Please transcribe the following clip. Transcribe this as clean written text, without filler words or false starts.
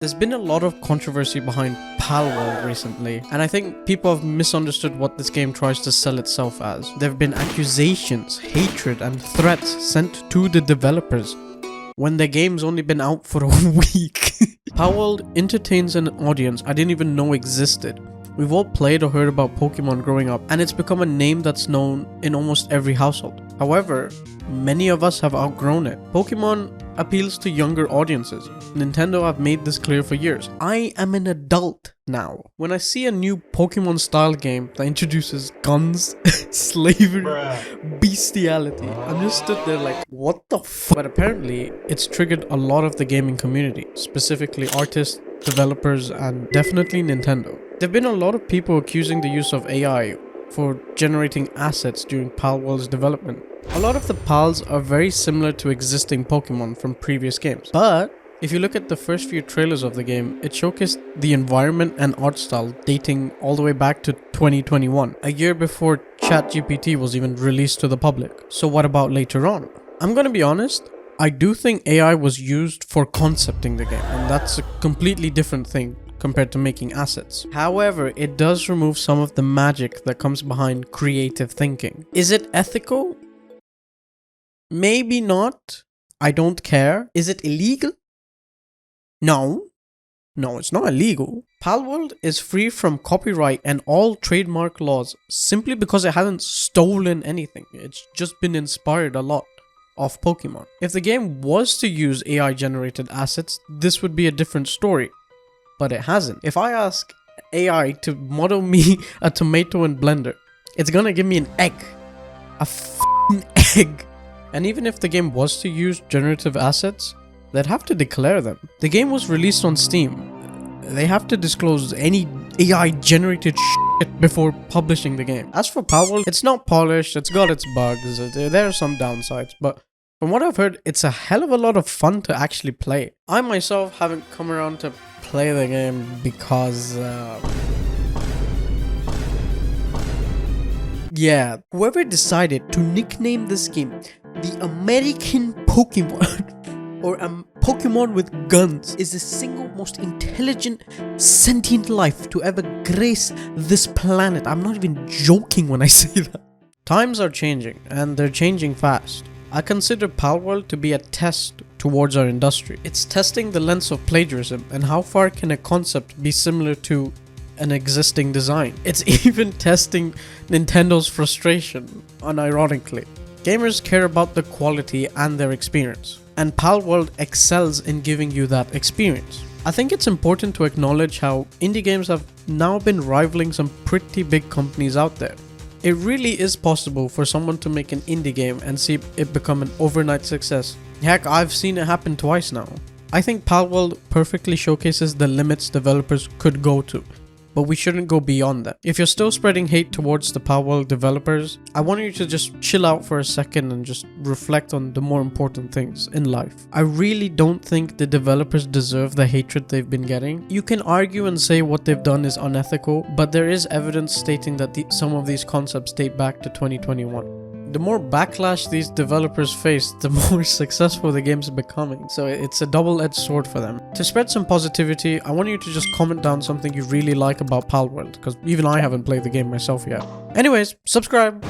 There's been a lot of controversy behind Palworld recently, and I think people have misunderstood what this game tries to sell itself as. There have been accusations, hatred, and threats sent to the developers when their game's only been out for a week. Palworld entertains an audience I didn't even know existed. We've all played or heard about Pokemon growing up, and it's become a name that's known in almost every household. However, many of us have outgrown it. Pokemon appeals to younger audiences. Nintendo have made this clear for years. I am an adult now. When I see a new Pokemon style game that introduces guns, slavery, bestiality, I'm just stood there like, what the f? But apparently, it's triggered a lot of the gaming community, specifically artists, developers, and definitely Nintendo. There have been a lot of people accusing the use of AI for generating assets during Palworld's development. A lot of the pals are very similar to existing Pokemon from previous games, but if you look at the first few trailers of the game, it showcased the environment and art style dating all the way back to 2021, a year before ChatGPT was even released to the public. So what about later on? I'm gonna be honest, I do think AI was used for concepting the game, and that's a completely different thing compared to making assets. However, it does remove some of the magic that comes behind creative thinking. Is it ethical? Maybe not. I don't care. Is it illegal? No, it's not illegal. Palworld is free from copyright and all trademark laws simply because it hasn't stolen anything. It's just been inspired a lot of Pokemon. If the game was to use AI generated assets, this would be a different story, but it hasn't. If I ask AI to model me a tomato in Blender, it's gonna give me an egg. A f***ing egg. And even if the game was to use generative assets, they'd have to declare them. The game was released on Steam. They have to disclose any AI generated shit before publishing the game. As for Palworld, it's not polished, it's got its bugs, there are some downsides, but from what I've heard, it's a hell of a lot of fun to actually play. I myself haven't come around to play the game because yeah, whoever decided to nickname this game the American Pokemon or a Pokemon with guns is the single most intelligent, sentient life to ever grace this planet. I'm not even joking when I say that. Times are changing, and they're changing fast. I consider Palworld to be a test towards our industry. It's testing the lens of plagiarism and how far can a concept be similar to an existing design. It's even testing Nintendo's frustration, unironically. Gamers care about the quality and their experience, and Palworld excels in giving you that experience. I think it's important to acknowledge how indie games have now been rivaling some pretty big companies out there. It really is possible for someone to make an indie game and see it become an overnight success. Heck, I've seen it happen twice now. I think Palworld perfectly showcases the limits developers could go to, but we shouldn't go beyond that. If you're still spreading hate towards the Palworld developers, I want you to just chill out for a second and just reflect on the more important things in life. I really don't think the developers deserve the hatred they've been getting. You can argue and say what they've done is unethical, but there is evidence stating that some of these concepts date back to 2021. The more backlash these developers face, the more successful the game's becoming. So it's a double-edged sword for them. To spread some positivity, I want you to just comment down something you really like about Palworld, because even I haven't played the game myself yet. Anyways, subscribe!